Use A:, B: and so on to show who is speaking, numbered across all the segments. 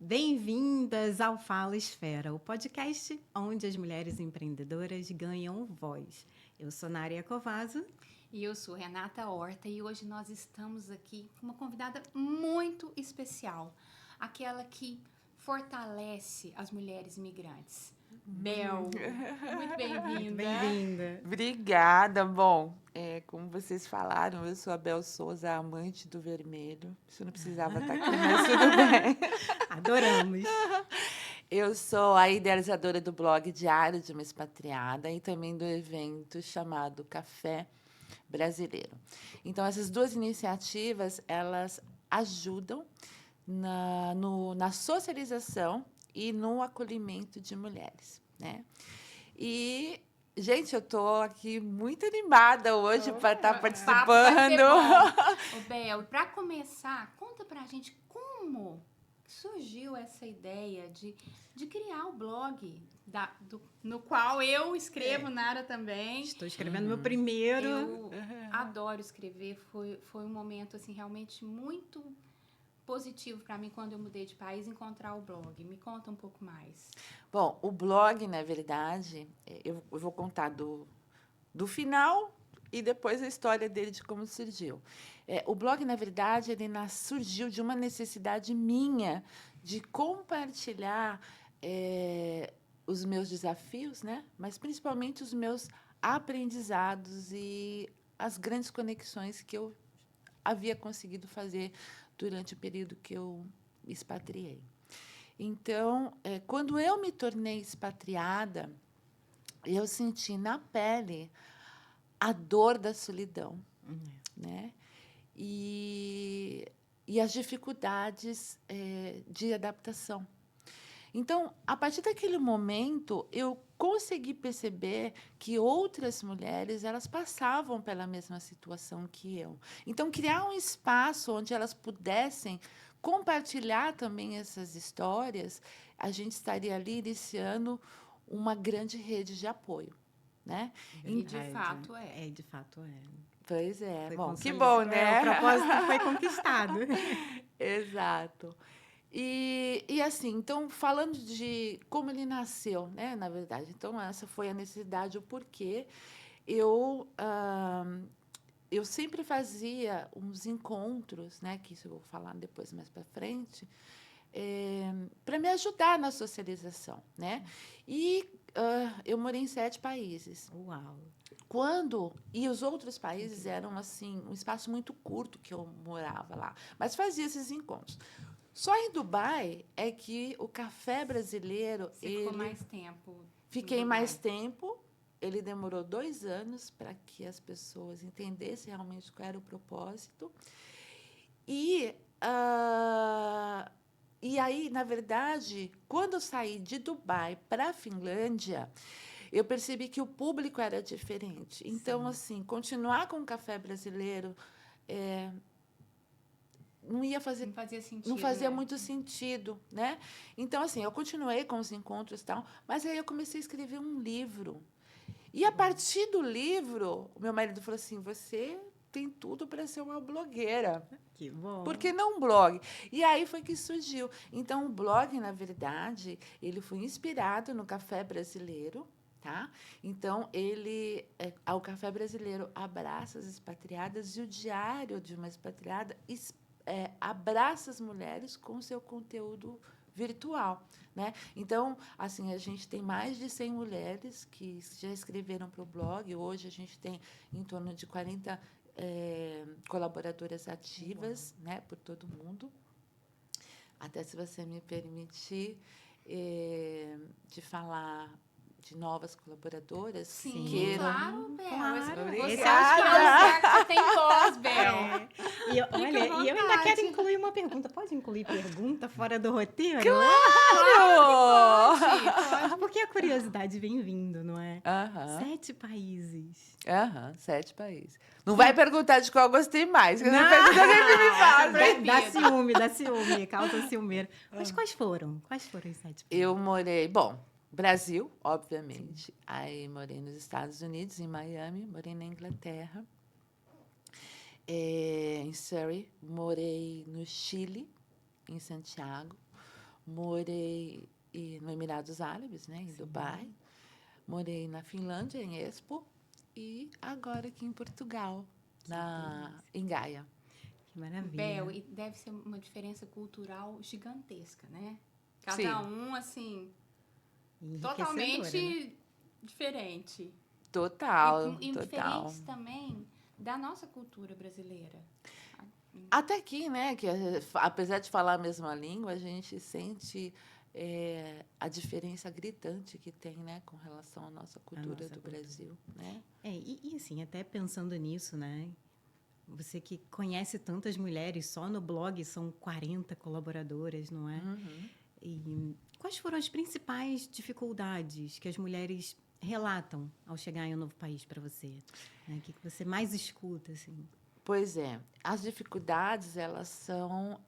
A: Bem-vindas ao Fala Esfera, o podcast onde as mulheres empreendedoras ganham voz. Eu sou Nária Covaso.
B: E eu sou Renata Horta e hoje nós estamos aqui com uma convidada muito especial, aquela que fortalece as mulheres imigrantes. Bel, muito bem-vinda.
A: Bem-vinda.
C: Obrigada. Bom, como vocês falaram, eu sou a Bel Souza, a amante do vermelho. Isso não precisava estar aqui, mas tudo bem.
A: Adoramos.
C: Eu sou a idealizadora do blog Diário de uma Expatriada e também do evento chamado Café Brasileiro. Então, essas duas iniciativas, elas ajudam na socialização e no acolhimento de mulheres, né? E, gente, eu estou aqui muito animada hoje para estar participando.
B: Ô, Bel, para começar, conta pra gente como surgiu essa ideia de criar o blog no qual eu escrevo, Nara também.
A: Estou escrevendo meu primeiro.
B: Eu adoro escrever, foi um momento assim realmente muito positivo para mim quando eu mudei de país encontrar o blog. Me conta um pouco mais.
C: Bom, o blog, na verdade, eu vou contar do final e depois a história dele de como surgiu. O blog, na verdade, surgiu de uma necessidade minha de compartilhar os meus desafios, né? Mas principalmente os meus aprendizados e as grandes conexões que eu havia conseguido fazer durante o período que eu expatriei. Então, quando eu me tornei expatriada, eu senti na pele a dor da solidão, né? E as dificuldades de adaptação. Então, a partir daquele momento, eu consegui perceber que outras mulheres elas passavam pela mesma situação que eu. Então, criar um espaço onde elas pudessem compartilhar também essas histórias, a gente estaria ali iniciando uma grande rede de apoio, né?
B: E de fato é.
A: De fato é.
C: Pois é.
A: Foi
C: Bom, que bom, né?
A: O propósito foi conquistado.
C: Exato. E assim, então, falando de como ele nasceu, né, na verdade. Então, essa foi a necessidade, o porquê. Eu sempre fazia uns encontros, né, que isso eu vou falar depois mais para frente, para me ajudar na socialização, né? E eu morei em 7 países.
A: Uau!
C: E os outros países eram assim um espaço muito curto que eu morava lá, mas fazia esses encontros. Só em Dubai é que o café brasileiro...
B: Ficou mais tempo.
C: Fiquei mais tempo. Ele demorou 2 anos para que as pessoas entendessem realmente qual era o propósito. E aí, na verdade, quando eu saí de Dubai para a Finlândia, eu percebi que o público era diferente. Então, assim, continuar com o café brasileiro... não fazia sentido, não fazia muito sentido, né? Então, assim, eu continuei com os encontros e tal, mas aí eu comecei a escrever um livro. E, a partir do livro, o meu marido falou assim, você tem tudo para ser uma blogueira.
A: Que bom.
C: Por que não um blog? E aí foi que surgiu. Então, o blog, na verdade, ele foi inspirado no café brasileiro, tá? Então, o café brasileiro abraça as expatriadas e o diário de uma expatriada abraça as mulheres com seu conteúdo virtual, né? Então, assim, a gente tem mais de 100 mulheres que já escreveram para o blog. Hoje, a gente tem em torno de 40 colaboradoras ativas, né, por todo o mundo. Até, se você me permitir, de falar de novas colaboradoras.
B: Sim, claro, Bel.
C: Claro.
B: Esse é o espaço que você tem voz, Bel.
A: E eu ainda quero incluir uma pergunta. Pode incluir pergunta fora do roteiro?
C: Claro!
A: Pode. Porque a curiosidade vem vindo, não é? 7 países.
C: 7 países. Não vai perguntar de qual eu gostei mais, que não pergunta nem me faz.
A: Dá ciúme, causa ciumeira. Mas quais foram? Quais foram os 7 países?
C: Eu morei... Bom, Brasil, obviamente. Sim. Aí morei nos Estados Unidos, em Miami. Morei na Inglaterra, em Surrey. Morei no Chile, em Santiago. morei no Emirados Árabes, né, em Dubai. Morei na Finlândia, em Espoo, e agora aqui em Portugal, em Gaia.
A: Que maravilha.
B: Bel, e deve ser uma diferença cultural gigantesca, né? Cada
C: Sim.
B: um, assim,
A: Enriquecedora,
B: totalmente
A: né?
B: diferente.
C: Total,
B: E
C: total.
B: diferentes também da nossa cultura brasileira.
C: Até aqui, né, que apesar de falar a mesma língua, a gente sente a diferença gritante que tem, né, com relação à nossa cultura do Brasil, né?
A: E assim, até pensando nisso, né? Você que conhece tantas mulheres, só no blog são 40 colaboradoras, não é?
C: Uhum.
A: E quais foram as principais dificuldades que as mulheres relatam ao chegar em um novo país para você? Né? O que você mais escuta, assim?
C: Pois é, as dificuldades, elas são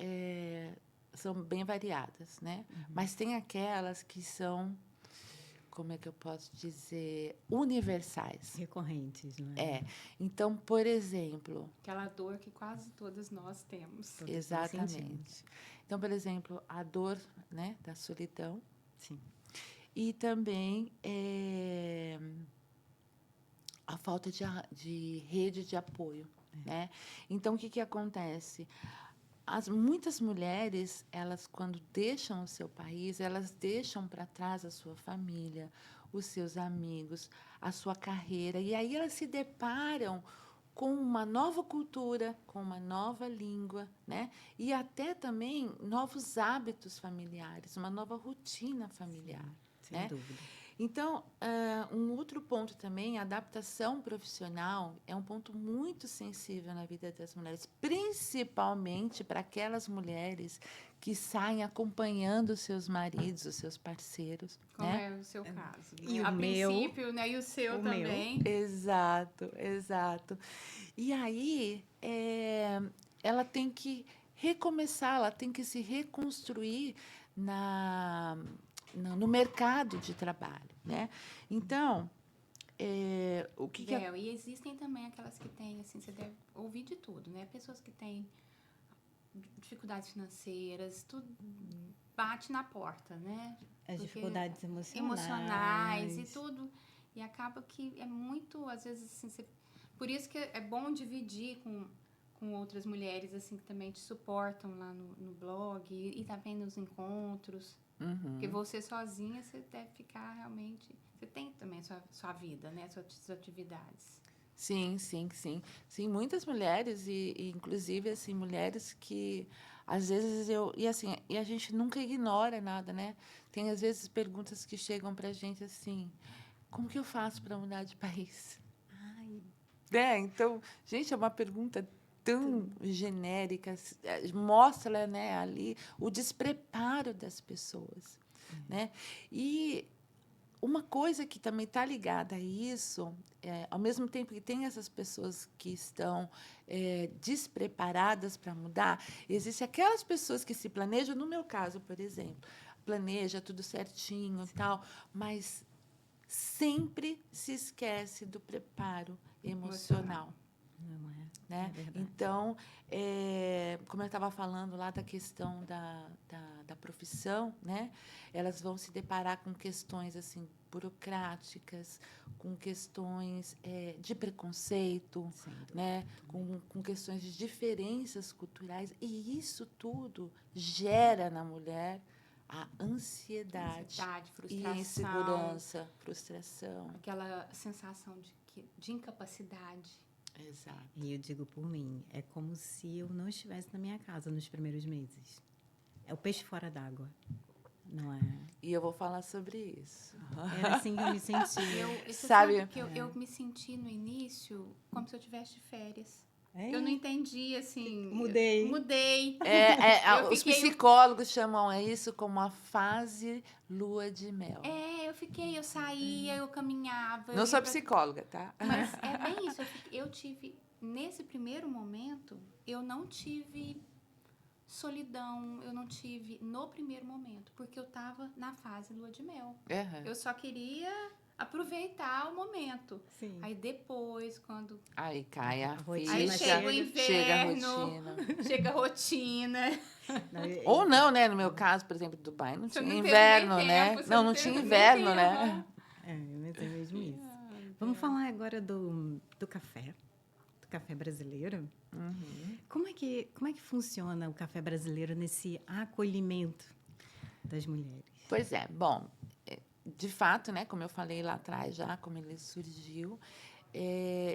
C: bem variadas, né? Mas tem aquelas que são, como é que eu posso dizer, universais.
A: Recorrentes, não é?
C: Então, por exemplo...
B: Aquela dor que quase todas nós temos.
A: Todas
C: Exatamente. Então, por exemplo, a dor, né, da solidão.
A: Sim.
C: E também a falta de rede de apoio, né? Então, o que acontece? Muitas mulheres, elas, quando deixam o seu país, elas deixam para trás a sua família, os seus amigos, a sua carreira. E aí elas se deparam com uma nova cultura, com uma nova língua, né? E até também novos hábitos familiares, uma nova rotina familiar.
A: Sem
C: né?
A: dúvida.
C: Então, um outro ponto também, a adaptação profissional é um ponto muito sensível na vida das mulheres, principalmente para aquelas mulheres que saem acompanhando os seus maridos, os seus parceiros.
B: Como
C: né?
B: é o seu caso.
A: E
B: A
A: o meu?
B: princípio, né? E o seu
A: O
B: também.
C: Exato, exato. E aí, ela tem que recomeçar, ela tem que se reconstruir no mercado de trabalho, né? Então, o que é...
B: Bel, e existem também aquelas que têm, assim, você deve ouvir de tudo, né? Pessoas que têm dificuldades financeiras, tudo bate na porta, né?
A: As
B: Porque
A: dificuldades
B: emocionais e tudo. E acaba que é muito, às vezes, assim, por isso que é bom dividir com outras mulheres, assim, que também te suportam lá no blog e também nos encontros. Porque você sozinha, você deve ficar realmente... Você tem também sua vida, né? Suas atividades.
C: Sim, sim, sim. Sim, muitas mulheres, e inclusive, assim, mulheres que, às vezes, e a gente nunca ignora nada, né? Tem, às vezes, perguntas que chegam para a gente assim, como que eu faço para mudar de país?
A: Ai,
C: Então, gente, é uma pergunta tão genérica, mostra, né, ali o despreparo das pessoas, né? E uma coisa que também está ligada a isso, ao mesmo tempo que tem essas pessoas que estão despreparadas para mudar, existem aquelas pessoas que se planejam, no meu caso, por exemplo, planeja tudo certinho e tal, mas sempre se esquece do preparo emocional.
A: não é?
C: Né?
A: É verdade.
C: Então, como eu estava falando lá da questão da profissão, né? Elas vão se deparar com questões assim burocráticas, com questões de preconceito,
A: Sem dúvida.
C: né? Com questões de diferenças culturais. E isso tudo gera na mulher a ansiedade e
B: frustração.
C: insegurança, frustração.
B: Aquela sensação de incapacidade.
C: Exato.
A: E eu digo por mim, é como se eu não estivesse na minha casa nos primeiros meses. É o peixe fora d'água, não é?
C: E eu vou falar sobre isso.
A: Era assim que eu me sentia.
B: Você
C: Sabe?
B: sabe que eu me senti no início como se eu tivesse de férias.
A: É,
B: Eu não entendi, assim...
A: Mudei.
B: Mudei.
C: Os psicólogos chamam isso como a fase lua de mel.
B: Eu saía, eu caminhava.
C: Não sou psicóloga, tá?
B: Mas é bem isso. Eu tive, nesse primeiro momento, eu não tive solidão, eu não tive no primeiro momento, porque eu estava na fase lua de mel.
C: Aham.
B: Eu só queria aproveitar o momento.
A: Sim.
B: Aí depois, quando
C: Aí cai a
A: rotina
B: aí
C: ficha,
B: chega o
C: chega a
B: inverno,
C: rotina.
B: chega a rotina.
A: Não,
C: Ou não, né? No meu caso, por exemplo, Dubai não
B: Você
C: tinha
B: não teve
C: inverno,
B: nem
C: né?
B: tempo, você
C: Não,
B: não
C: não
B: teve
C: tinha
B: nem
C: inverno,
B: tempo,
C: né?
A: mas é mesmo isso.
B: Ai,
A: Vamos
B: Deus.
A: falar agora do café brasileiro.
C: Uhum.
A: Como é que funciona o café brasileiro nesse acolhimento das mulheres?
C: Pois é, bom, de fato, né, como eu falei lá atrás já, como ele surgiu,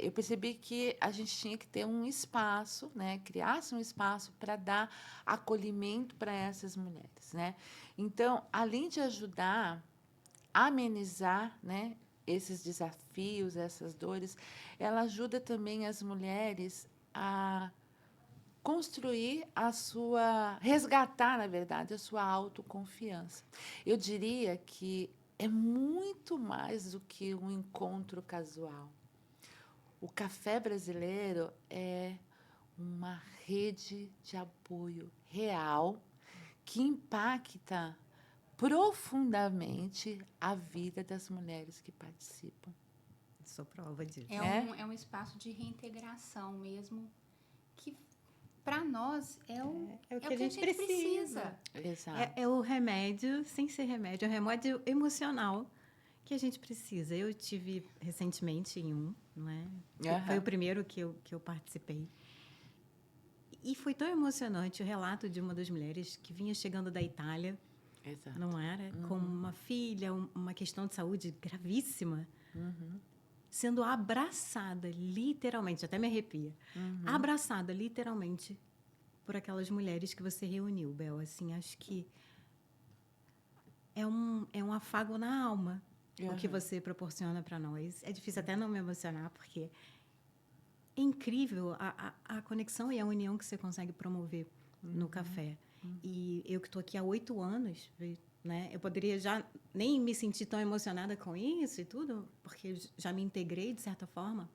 C: eu percebi que a gente tinha que ter um espaço, né, criasse um espaço para dar acolhimento para essas mulheres, né? Então, além de ajudar a amenizar, né, esses desafios, essas dores, ela ajuda também as mulheres a construir resgatar, na verdade, a sua autoconfiança. Eu diria que é muito mais do que um encontro casual. O café brasileiro é uma rede de apoio real que impacta profundamente a vida das mulheres que participam.
A: Sou prova disso.
B: É um espaço de reintegração mesmo, que para nós é o que a gente precisa.
C: Exato.
A: É o remédio, sem ser remédio, é o remédio emocional que a gente precisa. Eu tive recentemente em não é? Foi o primeiro que eu participei. E foi tão emocionante o relato de uma das mulheres que vinha chegando da Itália,
C: Exato.
A: não era? Com uma filha, uma questão de saúde gravíssima, sendo abraçada, literalmente, até me arrepia, abraçada, literalmente, por aquelas mulheres que você reuniu, Bel. Assim, acho que é um afago na alma o que você proporciona para nós. É difícil até não me emocionar, porque é incrível a conexão e a união que você consegue promover no café. E eu que estou aqui há 8 anos, né? Eu poderia já nem me sentir tão emocionada com isso e tudo, porque já me integrei de certa forma.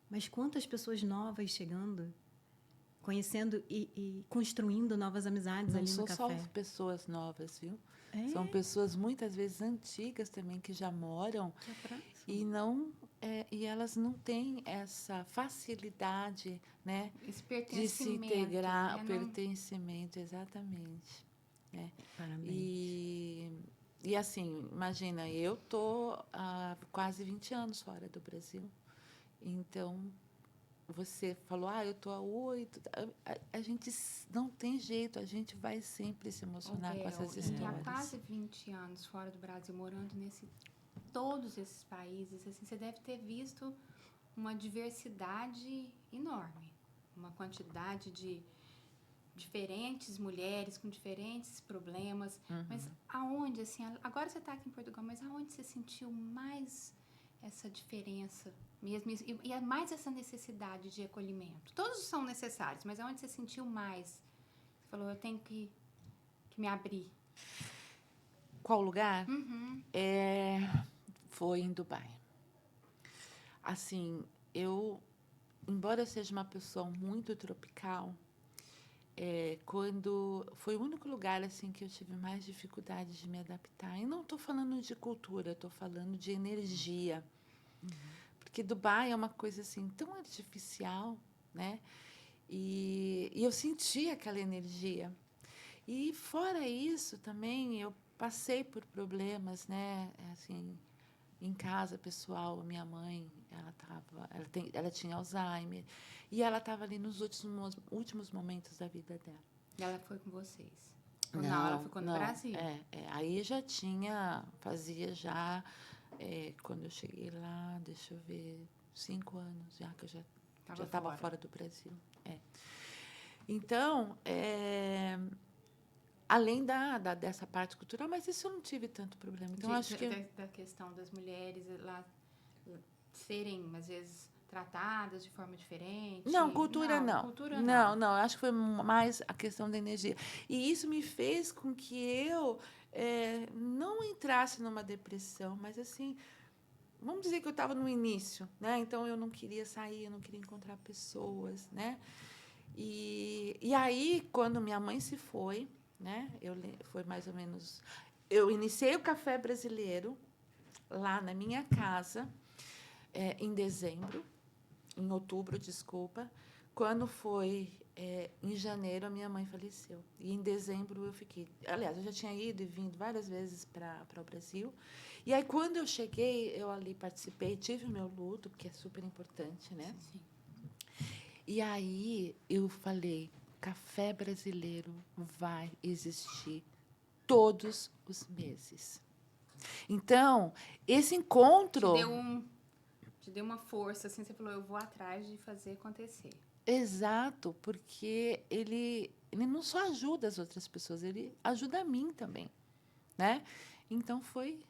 A: Mas quantas pessoas novas chegando, conhecendo e construindo novas amizades ali no café.
C: Não são só pessoas novas, viu? São pessoas muitas vezes antigas também que já moram e elas não têm essa facilidade, né,
B: Esse
C: de se
B: pertencimento,
C: integrar,
B: né?
C: o pertencimento, exatamente. Né?
A: Parabéns.
C: E assim, imagina, eu tô há quase 20 anos fora do Brasil, então você falou, eu tô há 8. A gente não tem jeito, a gente vai sempre se emocionar com essas histórias.
B: E há quase 20 anos fora do Brasil, morando todos esses países, assim, você deve ter visto uma diversidade enorme, uma quantidade de diferentes mulheres com diferentes problemas. Mas aonde, assim, agora você está aqui em Portugal, mas aonde você sentiu mais essa diferença mesmo e mais essa necessidade de acolhimento? Todos são necessários, mas aonde você sentiu mais? Você falou, eu tenho que me abrir.
C: Qual lugar? Foi em Dubai. Assim, embora eu seja uma pessoa muito tropical, quando foi o único lugar assim que eu tive mais dificuldade de me adaptar. E não estou falando de cultura, estou falando de energia. Porque Dubai é uma coisa assim tão artificial, né? E eu senti aquela energia. E fora isso também eu passei por problemas, né? Assim, em casa pessoal, a minha mãe, ela tinha Alzheimer e ela estava ali nos últimos momentos da vida dela.
B: E ela foi com vocês?
C: Não,
B: ela ficou no Brasil?
C: Aí fazia já, quando eu cheguei lá, deixa eu ver, 5 anos já que eu já estava fora do Brasil. Então, além dessa parte cultural, mas isso eu não tive tanto problema. Então, acho que
B: da questão das mulheres lá serem, às vezes, tratadas de forma diferente.
C: Não, cultura não.
B: Cultura não.
C: Não, acho que foi mais a questão da energia. E isso me fez com que eu não entrasse numa depressão, mas assim, vamos dizer que eu estava no início, né? Então eu não queria sair, eu não queria encontrar pessoas, né? E aí, quando minha mãe se foi, né? Foi mais ou menos... Eu iniciei o Café Brasileiro lá na minha casa, em dezembro, em outubro, desculpa. Quando foi em janeiro, a minha mãe faleceu. E em dezembro eu fiquei... Aliás, eu já tinha ido e vindo várias vezes para o Brasil. E aí, quando eu cheguei, eu ali participei, tive o meu luto, porque é super importante, né?
B: Sim.
C: E aí eu falei, Café Brasileiro vai existir todos os meses. Então, esse encontro...
B: Te deu uma força, assim, você falou, eu vou atrás de fazer acontecer.
C: Exato, porque ele não só ajuda as outras pessoas, ele ajuda a mim também, né? Então, foi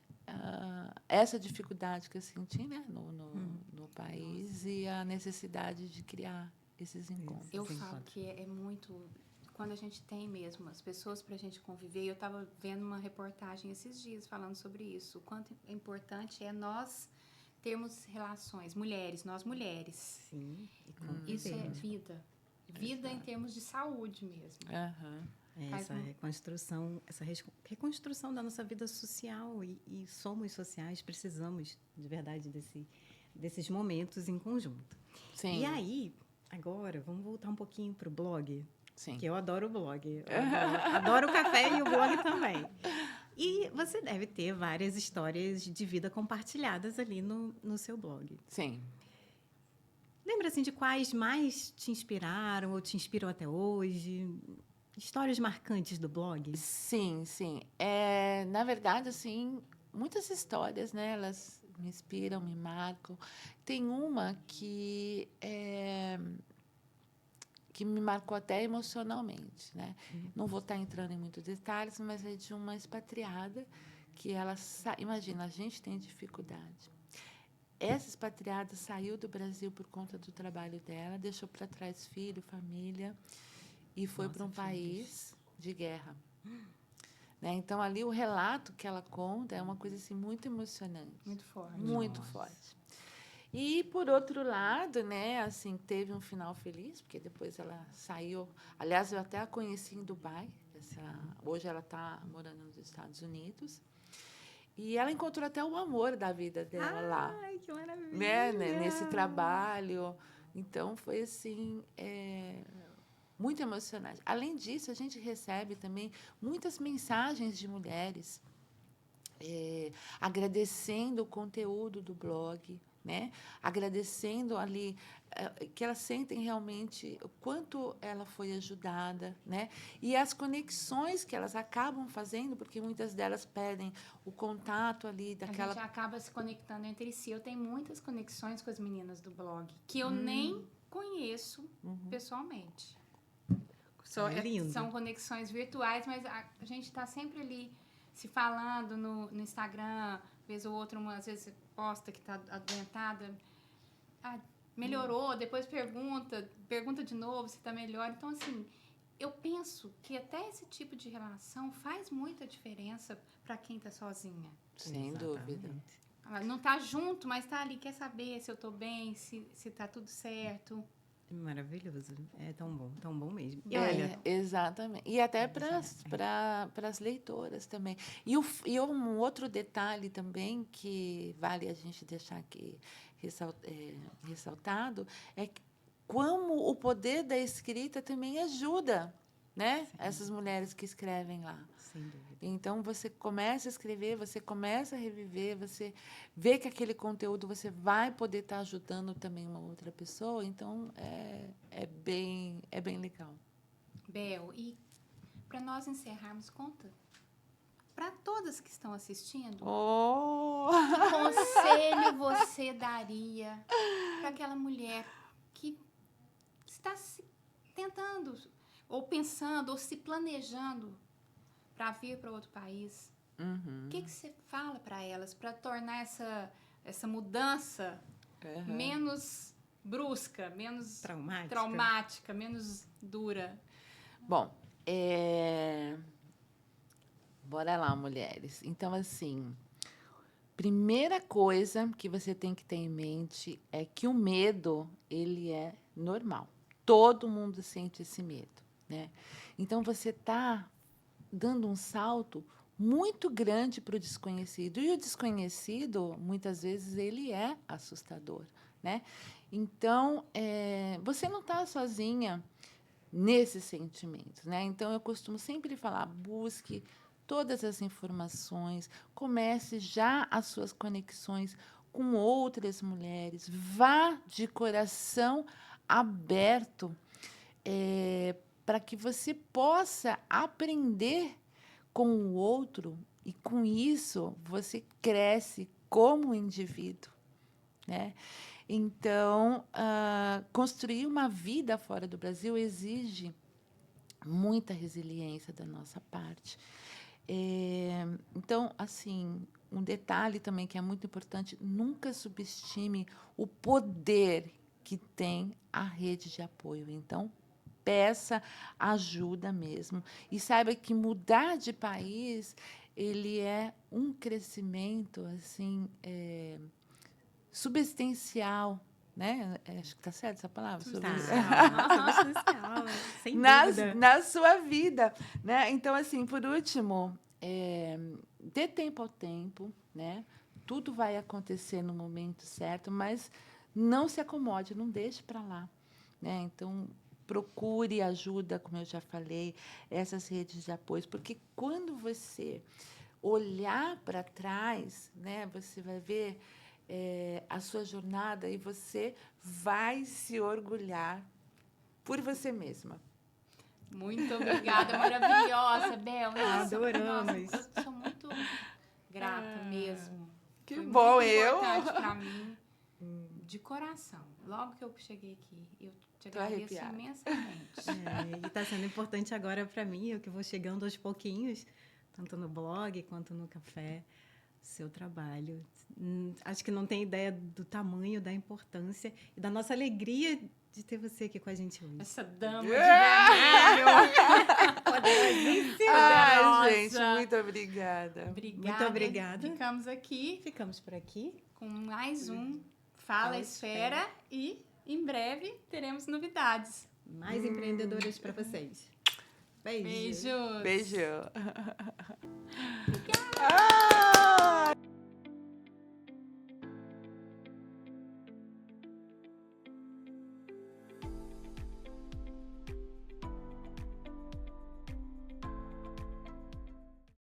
C: essa dificuldade que eu senti, né, no país e a necessidade de criar esses encontros.
B: Eu falo que é muito... Quando a gente tem mesmo as pessoas para a gente conviver, eu estava vendo uma reportagem esses dias falando sobre isso, o quanto é importante é nós termos relações, nós mulheres.
A: Sim.
B: Isso é vida. Vida em termos de saúde mesmo.
A: Essa reconstrução da nossa vida social e somos sociais, precisamos de verdade desses momentos em conjunto.
C: Sim.
A: E aí, agora, vamos voltar um pouquinho para o blog,
C: Sim.
A: que eu adoro o blog. Eu adoro o café e o blog também. E você deve ter várias histórias de vida compartilhadas ali no seu blog.
C: Sim.
A: Lembra, assim, de quais mais te inspiraram ou te inspiram até hoje? Histórias marcantes do blog?
C: Sim, sim. Na verdade, assim, muitas histórias, né? Elas me inspiram, me marcam. Tem uma que me marcou até emocionalmente, né? Não vou estar entrando em muitos detalhes, mas é de uma expatriada que ela... Imagina, a gente tem dificuldade. Essa expatriada saiu do Brasil por conta do trabalho dela, deixou para trás filho, família, e foi para um país de guerra. Né? Então, ali, o relato que ela conta é uma coisa assim, muito emocionante.
B: Muito forte.
C: Muito forte. E, por outro lado, né, assim, teve um final feliz, porque depois ela saiu... Aliás, eu até a conheci em Dubai. Hoje ela está morando nos Estados Unidos. E ela encontrou até o amor da vida dela lá.
A: Ai, que maravilha!
C: Né, nesse trabalho. Então, foi assim... muito emocionante. Além disso, a gente recebe também muitas mensagens de mulheres agradecendo o conteúdo do blog, né? Agradecendo ali que elas sentem realmente o quanto ela foi ajudada, né? E as conexões que elas acabam fazendo, porque muitas delas pedem o contato ali daquela...
B: A gente acaba se conectando entre si. Eu tenho muitas conexões com as meninas do blog que eu nem conheço pessoalmente.
A: Lindo.
B: São conexões virtuais, mas a gente está sempre ali se falando no Instagram, vez ou outra, às vezes posta que está adoentada. Melhorou, depois pergunta de novo se está melhor. Então, assim, eu penso que até esse tipo de relação faz muita diferença para quem está sozinha.
C: Sem dúvida.
B: Ela não está junto, mas está ali, quer saber se eu estou bem, se está tudo certo.
A: Maravilhoso. É tão bom mesmo. E
C: olha, exatamente. E até para as leitoras também. E um outro detalhe também que vale a gente deixar aqui ressaltado é que como o poder da escrita também ajuda, né? Essas mulheres que escrevem lá.
A: Sem dúvida.
C: Então, você começa a escrever, você começa a reviver, você vê que aquele conteúdo você vai poder estar ajudando também uma outra pessoa. Então, é bem legal.
B: Bel, e para nós encerrarmos, conta para todas que estão assistindo, que conselho você daria para aquela mulher que está se tentando, ou pensando, ou se planejando para vir para outro país? O que você fala para elas para tornar essa mudança menos brusca, menos traumática, menos dura?
C: Bom, bora lá, mulheres. Então, assim, primeira coisa que você tem que ter em mente é que o medo, ele é normal. Todo mundo sente esse medo, né? Então, você está dando um salto muito grande para o desconhecido. E o desconhecido, muitas vezes, ele é assustador, né? Então, você não está sozinha nesses sentimentos, né? Então, eu costumo sempre falar, busque todas as informações, comece já as suas conexões com outras mulheres, vá de coração aberto, para que você possa aprender com o outro e, com isso, você cresce como indivíduo, né? Então, construir uma vida fora do Brasil exige muita resiliência da nossa parte. Então, assim, um detalhe também que é muito importante, nunca subestime o poder que tem a rede de apoio. Então, peça ajuda mesmo. E saiba que mudar de país, ele é um crescimento, assim, substancial, né? Acho que está certo essa palavra?
A: Substancial, sem dúvida.
C: Na sua vida, né? Então, assim, por último, dê tempo ao tempo, né? Tudo vai acontecer no momento certo, mas não se acomode, não deixe para lá, né? Então, procure ajuda, como eu já falei, essas redes de apoio, porque quando você olhar para trás, né, você vai ver a sua jornada e você vai se orgulhar por você mesma.
B: Muito obrigada, maravilhosa, Bel. Nossa,
A: Adoramos.
B: Nossa, eu sou muito grata mesmo.
C: Que
B: Foi
C: bom,
B: muito
C: eu.
B: importante para mim, de coração. Logo que eu cheguei aqui, eu te agradeço
C: arrepiada.
B: imensamente.
A: E está sendo importante agora para mim, eu que vou chegando aos pouquinhos, tanto no blog quanto no café, seu trabalho. Acho que não tem ideia do tamanho, da importância e da nossa alegria de ter você aqui com a gente hoje.
B: Essa dama de vermelho.
C: Ai, gente, muito obrigada.
B: Obrigada.
A: Muito obrigada.
B: Ficamos aqui
A: Ficamos por aqui.
B: com mais um Fala Esfera e em breve teremos novidades.
A: Mais empreendedoras para vocês. Beijo.
B: Beijos.
C: Beijo.
B: Obrigada.